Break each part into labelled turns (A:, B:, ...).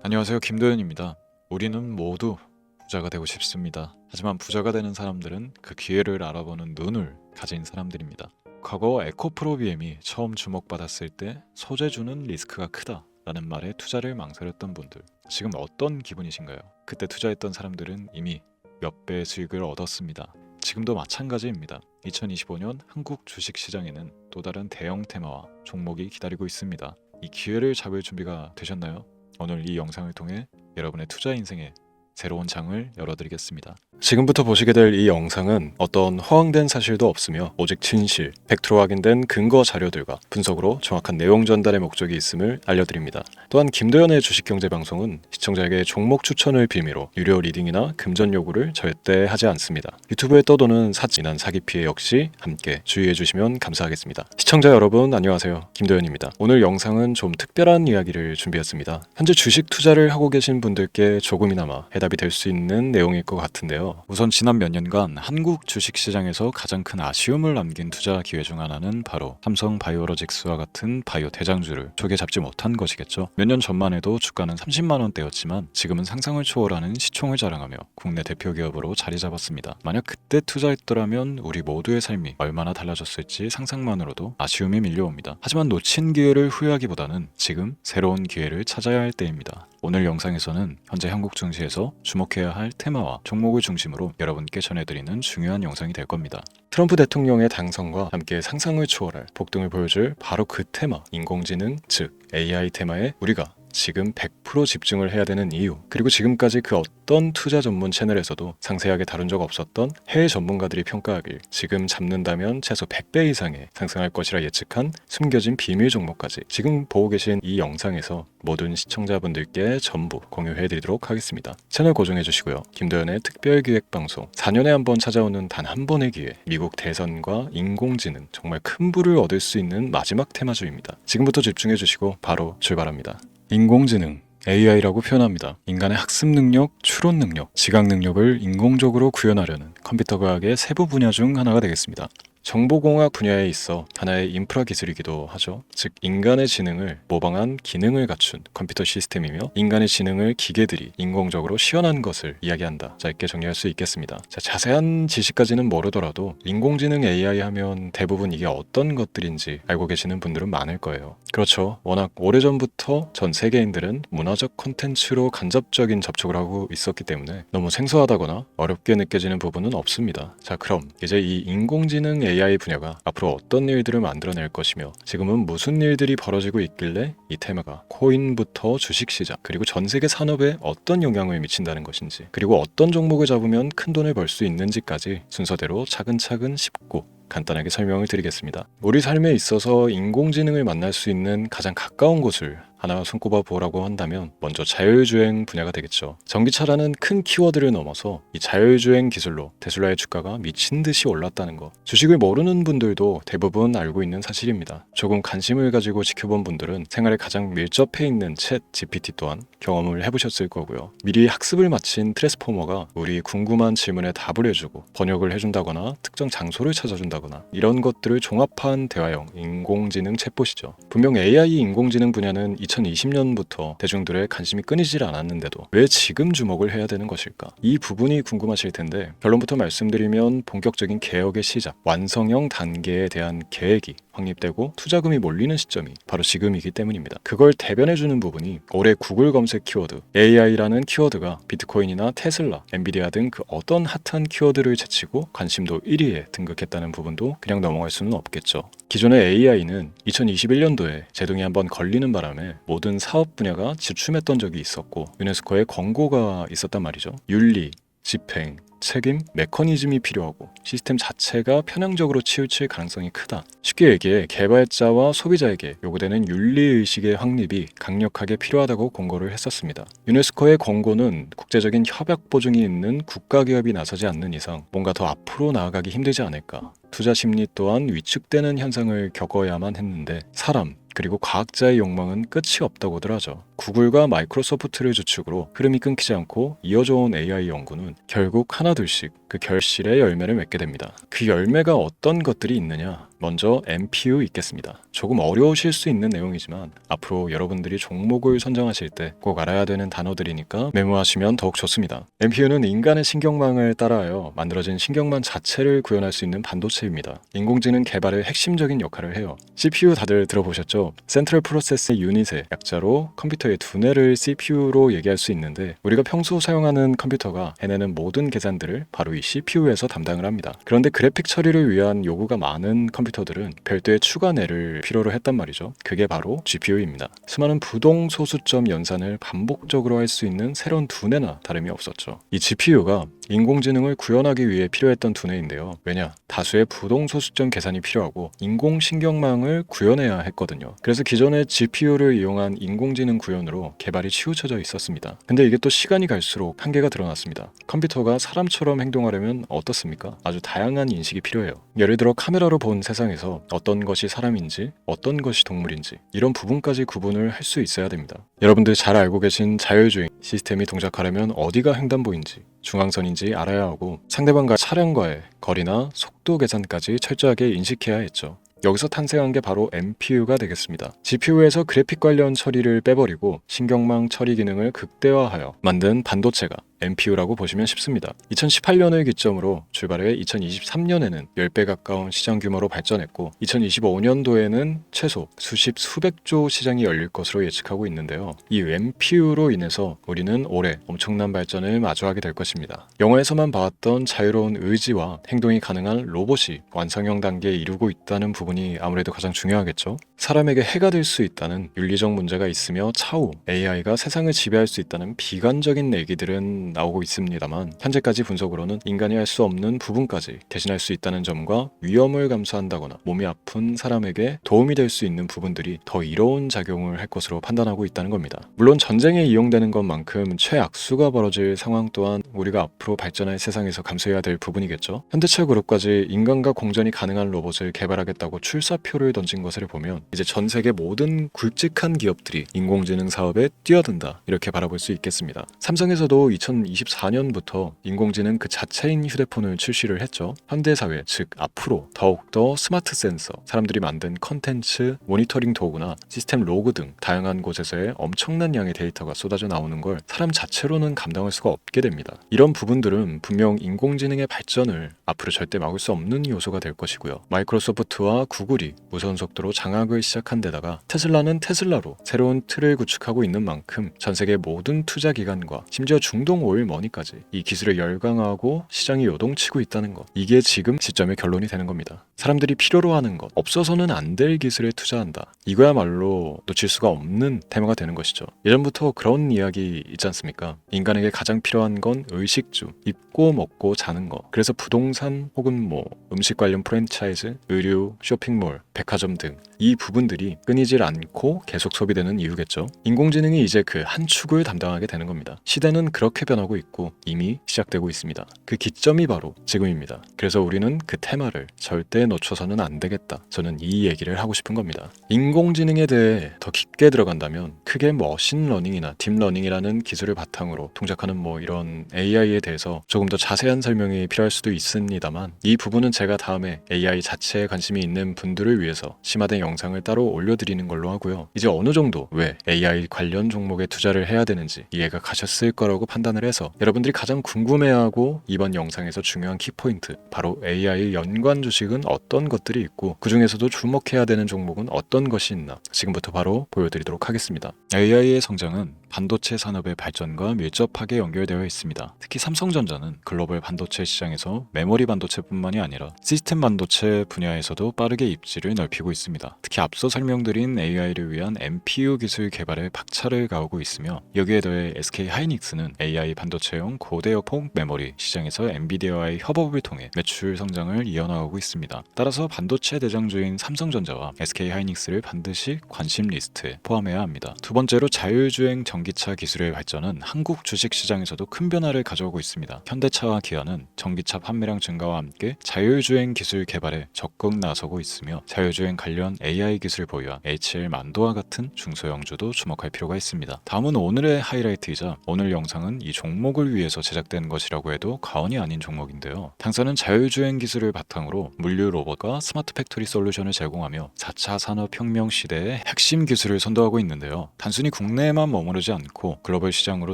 A: 안녕하세요. 김도현입니다. 우리는 모두 부자가 되고 싶습니다. 하지만 부자가 되는 사람들은 그 기회를 알아보는 눈을 가진 사람들입니다. 과거 에코프로비엠이 처음 주목받았을 때 소재주는 리스크가 크다라는 말에 투자를 망설였던 분들, 지금 어떤 기분이신가요? 그때 투자했던 사람들은 이미 몇 배의 수익을 얻었습니다. 지금도 마찬가지입니다. 2025년 한국 주식시장에는 또 다른 대형 테마와 종목이 기다리고 있습니다. 이 기회를 잡을 준비가 되셨나요? 오늘 이 영상을 통해 여러분의 투자 인생에 새로운 장을 열어드리겠습니다. 지금부터 보시게 될 이 영상은 어떤 허황된 사실도 없으며 오직 진실, 팩트로 확인된 근거 자료들과 분석으로 정확한 내용 전달의 목적이 있음을 알려드립니다. 또한 김도현의 주식경제 방송은 시청자에게 종목 추천을 빌미로 유료 리딩이나 금전 요구를 절대 하지 않습니다. 유튜브에 떠도는 사진한 사기 피해 역시 함께 주의해 주시면 감사하겠습니다. 시청자 여러분 안녕하세요. 김도현입니다. 오늘 영상은 좀 특별한 이야기를 준비했습니다. 현재 주식 투자를 하고 계신 분들께 조금이나마 해답이 될 수 있는 내용일 것 같은데요. 우선 지난 몇 년간 한국 주식시장에서 가장 큰 아쉬움을 남긴 투자 기회 중 하나는 바로 삼성 바이오로직스와 같은 바이오 대장주를 조개 잡지 못한 것이겠죠. 몇 년 전만 해도 주가는 30만 원대였지만 지금은 상상을 초월하는 시총을 자랑하며 국내 대표 기업으로 자리 잡았습니다. 만약 그때 투자했더라면 우리 모두의 삶이 얼마나 달라졌을지 상상만으로도 아쉬움이 밀려옵니다. 하지만 놓친 기회를 후회하기보다는 지금 새로운 기회를 찾아야 할 때입니다. 오늘 영상에서는 현재 한국 증시에서 주목해야 할 테마와 종목을 중심으로 여러분께 전해드리는 중요한 영상이 될 겁니다. 트럼프 대통령의 당선과 함께 상상을 초월할 폭등을 보여줄 바로 그 테마, 인공지능, 즉 AI 테마에 우리가 지금 100% 집중을 해야 되는 이유, 그리고 지금까지 그 어떤 투자 전문 채널에서도 상세하게 다룬 적 없었던 해외 전문가들이 평가하길 지금 잡는다면 최소 100배 이상의 상승할 것이라 예측한 숨겨진 비밀 종목까지 지금 보고 계신 이 영상에서 모든 시청자분들께 전부 공유해드리도록 하겠습니다. 채널 고정해주시고요. 김도현의 특별기획방송 4년에 한 번 찾아오는 단 한 번의 기회, 미국 대선과 인공지능, 정말 큰 부를 얻을 수 있는 마지막 테마주입니다. 지금부터 집중해주시고 바로 출발합니다. 인공지능, AI라고 표현합니다. 인간의 학습 능력, 추론 능력, 지각 능력을 인공적으로 구현하려는 컴퓨터 과학의 세부 분야 중 하나가 되겠습니다. 정보공학 분야에 있어 하나의 인프라 기술이기도 하죠. 즉 인간의 지능을 모방한 기능을 갖춘 컴퓨터 시스템이며 인간의 지능을 기계들이 인공적으로 시연한 것을 이야기한다. 짧게 정리할 수 있겠습니다. 자세한 지식까지는 모르더라도 인공지능 AI 하면 대부분 이게 어떤 것들인지 알고 계시는 분들은 많을 거예요. 그렇죠. 워낙 오래전부터 전 세계인들은 문화적 콘텐츠로 간접적인 접촉을 하고 있었기 때문에 너무 생소하다거나 어렵게 느껴지는 부분은 없습니다. 자, 그럼 이제 이 인공지능 AI 분야가 앞으로 어떤 일들을 만들어낼 것이며 지금은 무슨 일들이 벌어지고 있길래 이 테마가 코인부터 주식시장 그리고 전 세계 산업에 어떤 영향을 미친다는 것인지, 그리고 어떤 종목을 잡으면 큰 돈을 벌 수 있는지까지 순서대로 차근차근 짚고 간단하게 설명을 드리겠습니다. 우리 삶에 있어서 인공지능을 만날 수 있는 가장 가까운 곳을 하나 손꼽아 보라고 한다면 먼저 자율주행 분야가 되겠죠. 전기차라는 큰 키워드를 넘어서 이 자율주행 기술로 테슬라의 주가가 미친 듯이 올랐다는 것, 주식을 모르는 분들도 대부분 알고 있는 사실입니다. 조금 관심을 가지고 지켜본 분들은 생활에 가장 밀접해 있는 챗 GPT 또한 경험을 해보셨을 거고요. 미리 학습을 마친 트랜스포머가 우리 궁금한 질문에 답을 해주고 번역을 해준다거나 특정 장소를 찾아준다거나 이런 것들을 종합한 대화형 인공지능 챗봇이죠. 분명 AI 인공지능 분야는 2020년부터 대중들의 관심이 끊이질 않았는데도 왜 지금 주목을 해야 되는 것일까? 이 부분이 궁금하실 텐데 결론부터 말씀드리면 본격적인 개혁의 시작, 완성형 단계에 대한 계획이 확립되고 투자금이 몰리는 시점이 바로 지금이기 때문입니다. 그걸 대변해주는 부분이 올해 구글 검색 키워드 AI라는 키워드가 비트코인이나 테슬라, 엔비디아 등 그 어떤 핫한 키워드를 제치고 관심도 1위에 등극했다는 부분도 그냥 넘어갈 수는 없겠죠. 기존의 AI는 2021년도에 제동이 한번 걸리는 바람에 모든 사업 분야가 주춤했던 적이 있었고 유네스코의 권고가 있었단 말이죠. 윤리, 집행, 책임, 메커니즘이 필요하고 시스템 자체가 편향적으로 치우칠 가능성이 크다. 쉽게 얘기해 개발자와 소비자에게 요구되는 윤리의식의 확립이 강력하게 필요하다고 권고를 했었습니다. 유네스코의 권고는 국제적인 협약 보증이 있는 국가기업이 나서지 않는 이상 뭔가 더 앞으로 나아가기 힘들지 않을까. 투자 심리 또한 위축되는 현상을 겪어야만 했는데 사람, 그리고 과학자의 욕망은 끝이 없다고들 하죠. 구글과 마이크로소프트를 주축으로 흐름이 끊기지 않고 이어져 온 AI 연구는 결국 하나둘씩 그 결실의 열매를 맺게 됩니다. 그 열매가 어떤 것들이 있느냐? 먼저 MPU 있겠습니다. 조금 어려우실 수 있는 내용이지만 앞으로 여러분들이 종목을 선정하실 때 꼭 알아야 되는 단어들이니까 메모하시면 더욱 좋습니다. MPU는 인간의 신경망을 따라하여 만들어진 신경망 자체를 구현할 수 있는 반도체입니다. 인공지능 개발의 핵심적인 역할을 해요. CPU 다들 들어보셨죠? 센트럴 프로세스 유닛의 약자로 컴퓨터의 두뇌를 CPU로 얘기할 수 있는데, 우리가 평소 사용하는 컴퓨터가 해내는 모든 계산들을 바로 이 CPU에서 담당을 합니다. 그런데 그래픽 처리를 위한 요구가 많은 컴퓨터들은 별도의 추가 뇌를 필요로 했단 말이죠. 그게 바로 GPU입니다. 수많은 부동 소수점 연산을 반복적으로 할 수 있는 새로운 두뇌나 다름이 없었죠. 이 GPU가 인공지능을 구현하기 위해 필요했던 두뇌인데요. 왜냐? 다수의 부동 소수점 계산이 필요하고 인공신경망을 구현해야 했거든요. 그래서 기존의 GPU를 이용한 인공지능 구현으로 개발이 치우쳐져 있었습니다. 근데 이게 또 시간이 갈수록 한계가 드러났습니다. 컴퓨터가 사람처럼 행동하려면 어떻습니까? 아주 다양한 인식이 필요해요. 예를 들어 카메라로 본 세상에서 어떤 것이 사람인지 어떤 것이 동물인지 이런 부분까지 구분을 할 수 있어야 됩니다. 여러분들 잘 알고 계신 자율주행 시스템이 동작하려면 어디가 횡단보인지 중앙선인지 알아야 하고 상대방과 차량과의 거리나 속도 계산까지 철저하게 인식해야 했죠. 여기서 탄생한 게 바로 MPU가 되겠습니다. GPU에서 그래픽 관련 처리를 빼버리고 신경망 처리 기능을 극대화하여 만든 반도체가 MPU라고 보시면 쉽습니다. 2018년을 기점으로 출발해 2023년에는 10배 가까운 시장 규모로 발전했고 2025년도에는 최소 수백조 시장이 열릴 것으로 예측하고 있는데요. 이 MPU로 인해서 우리는 올해 엄청난 발전을 마주하게 될 것입니다. 영화에서만 봐왔던 자유로운 의지와 행동이 가능한 로봇이 완성형 단계에 이르고 있다는 부분이 아무래도 가장 중요하겠죠. 사람에게 해가 될 수 있다는 윤리적 문제가 있으며 차후 AI가 세상을 지배할 수 있다는 비관적인 얘기들은 나오고 있습니다만, 현재까지 분석으로는 인간이 할 수 없는 부분까지 대신할 수 있다는 점과 위험을 감수한다거나 몸이 아픈 사람에게 도움이 될 수 있는 부분들이 더 이로운 작용을 할 것으로 판단하고 있다는 겁니다. 물론 전쟁에 이용되는 것만큼 최악수가 벌어질 상황 또한 우리가 앞으로 발전할 세상에서 감수해야 될 부분이겠죠. 현대차 그룹까지 인간과 공전이 가능한 로봇을 개발하겠다고 출사표를 던진 것을 보면 이제 전 세계 모든 굵직한 기업들이 인공지능 사업에 뛰어든다, 이렇게 바라볼 수 있겠습니다. 삼성에서도 2024년부터 인공지능 그 자체인 휴대폰을 출시를 했죠. 현대사회, 즉 앞으로 더욱더 스마트 센서, 사람들이 만든 컨텐츠, 모니터링 도구나 시스템 로그 등 다양한 곳에서의 엄청난 양의 데이터가 쏟아져 나오는 걸 사람 자체로는 감당할 수가 없게 됩니다. 이런 부분들은 분명 인공지능의 발전을 앞으로 절대 막을 수 없는 요소가 될 것이고요. 마이크로소프트와 구글이 무선 속도로 장악을 시작한 데다가 테슬라는 테슬라로 새로운 틀을 구축하고 있는 만큼 전 세계 모든 투자 기관과 심지어 중동 오일 머니까지 이 기술을 열광하고 시장이 요동치고 있다는 것, 이게 지금 시점의 결론이 되는 겁니다. 사람들이 필요로 하는 것, 없어서는 안 될 기술에 투자한다, 이거야말로 놓칠 수가 없는 테마가 되는 것이죠. 예전부터 그런 이야기 있지 않습니까? 인간에게 가장 필요한 건 의식주, 입고 먹고 자는 것. 그래서 부동산 혹은 음식 관련 프랜차이즈, 의류, 쇼핑몰, 백화점 등 이 부분들이 끊이질 않고 계속 소비되는 이유겠죠. 인공지능이 이제 그 한 축을 담당하게 되는 겁니다. 시대는 그렇게 변하고 있고 이미 시작되고 있습니다. 그 기점이 바로 지금입니다. 그래서 우리는 그 테마를 절대 놓쳐서는 안 되겠다, 저는 이 얘기를 하고 싶은 겁니다. 인공지능에 대해 더 깊게 들어간다면 크게 머신러닝이나 딥러닝이라는 기술을 바탕으로 동작하는 이런 AI에 대해서 조금 더 자세한 설명이 필요할 수도 있습니다만, 이 부분은 제가 다음에 AI 자체에 관심이 있는 분들을 위해서 심화된 영상을 따로 올려드리는 걸로 하고요. 이제 어느 정도 왜 AI 관련 종목에 투자를 해야 되는지 이해가 가셨을 거라고 판단을 해서 여러분들이 가장 궁금해하고 이번 영상에서 중요한 키포인트, 바로 AI 연관 주식은 어떤 것들이 있고 그 중에서도 주목해야 되는 종목은 어떤 것이 있나 지금부터 바로 보여드리도록 하겠습니다. AI의 성장은 반도체 산업의 발전과 밀접하게 연결되어 있습니다. 특히 삼성전자는 글로벌 반도체 시장에서 메모리 반도체뿐만이 아니라 시스템 반도체 분야에서도 빠르게 입지를 넓히고 있습니다. 특히 앞서 설명드린 AI를 위한 MPU 기술 개발에 박차를 가하고 있으며, 여기에 더해 SK 하이닉스는 AI 반도체용 고대역폭 메모리 시장에서 엔비디아와의 협업을 통해 매출 성장을 이어나가고 있습니다. 따라서 반도체 대장주인 삼성전자와 SK 하이닉스를 반드시 관심 리스트에 포함해야 합니다. 두 번째로 자율주행 전기차 기술의 발전은 한국 주식시장에서도 큰 변화를 가져오고 있습니다. 현대차와 기아는 전기차 판매량 증가와 함께 자율주행 기술 개발에 적극 나서고 있으며 자율주행 관련 AI 기술 보유한 HL 만도와 같은 중소형주도 주목할 필요가 있습니다. 다음은 오늘의 하이라이트이자 오늘 영상은 이 종목을 위해서 제작된 것이라고 해도 과언이 아닌 종목인데요. 당사는 자율주행 기술을 바탕으로 물류 로봇과 스마트 팩토리 솔루션을 제공하며 4차 산업혁명 시대의 핵심 기술을 선도하고 있는데요. 단순히 국내에만 머무르지 않고 글로벌 시장으로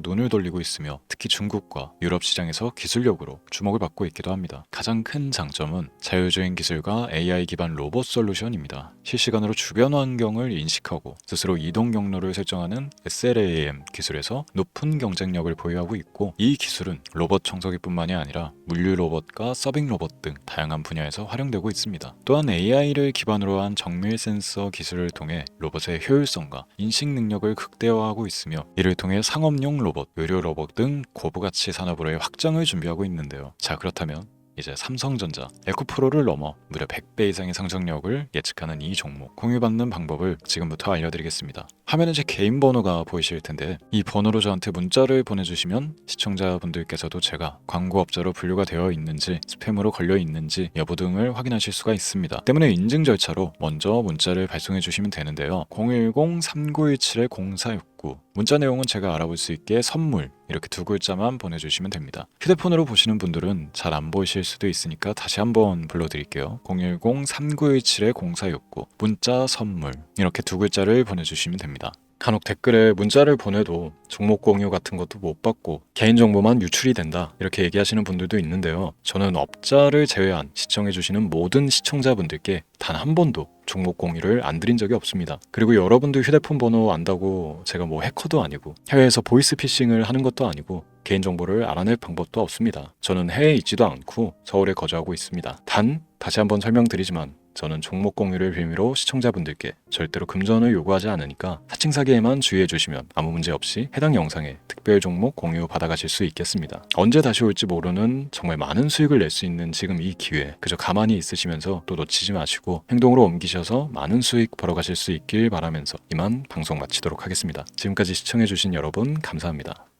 A: 눈을 돌리고 있으며 특히 중국과 유럽 시장에서 기술력으로 주목을 받고 있기도 합니다. 가장 큰 장점은 자율주행 기술과 AI 기반 로봇 솔루션입니다. 실시간으로 주변 환경을 인식하고 스스로 이동 경로를 설정하는 SLAM 기술에서 높은 경쟁력을 보유하고 있고, 이 기술은 로봇 청소기뿐만이 아니라 물류 로봇과 서빙 로봇 등 다양한 분야에서 활용되고 있습니다. 또한 AI를 기반으로 한 정밀 센서 기술을 통해 로봇의 효율성과 인식 능력을 극대화하고 있으며, 이를 통해 상업용 로봇, 의료 로봇 등 고부가치 산업으로의 확장을 준비하고 있는데요. 자, 그렇다면 이제 삼성전자, 에코프로를 넘어 무려 100배 이상의 상승력을 예측하는 이 종목, 공유받는 방법을 지금부터 알려드리겠습니다. 화면에 제 개인 번호가 보이실 텐데 이 번호로 저한테 문자를 보내주시면 시청자분들께서도 제가 광고업자로 분류가 되어 있는지, 스팸으로 걸려 있는지 여부 등을 확인하실 수가 있습니다. 때문에 인증 절차로 먼저 문자를 발송해 주시면 되는데요. 010-3917-0469, 문자 내용은 제가 알아볼 수 있게 선물 이렇게 두 글자만 보내주시면 됩니다. 휴대폰으로 보시는 분들은 잘 안 보이실 수도 있으니까 다시 한번 불러드릴게요. 010-3917-0469, 문자 선물 이렇게 두 글자를 보내주시면 됩니다. 간혹 댓글에 문자를 보내도 종목 공유 같은 것도 못 받고 개인정보만 유출이 된다 이렇게 얘기하시는 분들도 있는데요. 저는 업자를 제외한 시청해주시는 모든 시청자분들께 단 한 번도 종목 공유를 안 드린 적이 없습니다. 그리고 여러분들 휴대폰 번호 안다고 제가 뭐 해커도 아니고 해외에서 보이스피싱을 하는 것도 아니고 개인정보를 알아낼 방법도 없습니다. 저는 해외에 있지도 않고 서울에 거주하고 있습니다. 단 다시 한번 설명드리지만 저는 종목 공유를 빌미로 시청자분들께 절대로 금전을 요구하지 않으니까 사칭 사기에만 주의해 주시면 아무 문제 없이 해당 영상에 특별 종목 공유 받아가실 수 있겠습니다. 언제 다시 올지 모르는 정말 많은 수익을 낼 수 있는 지금 이 기회, 그저 가만히 있으시면서 또 놓치지 마시고 행동으로 옮기셔서 많은 수익 벌어가실 수 있길 바라면서 이만 방송 마치도록 하겠습니다. 지금까지 시청해 주신 여러분 감사합니다.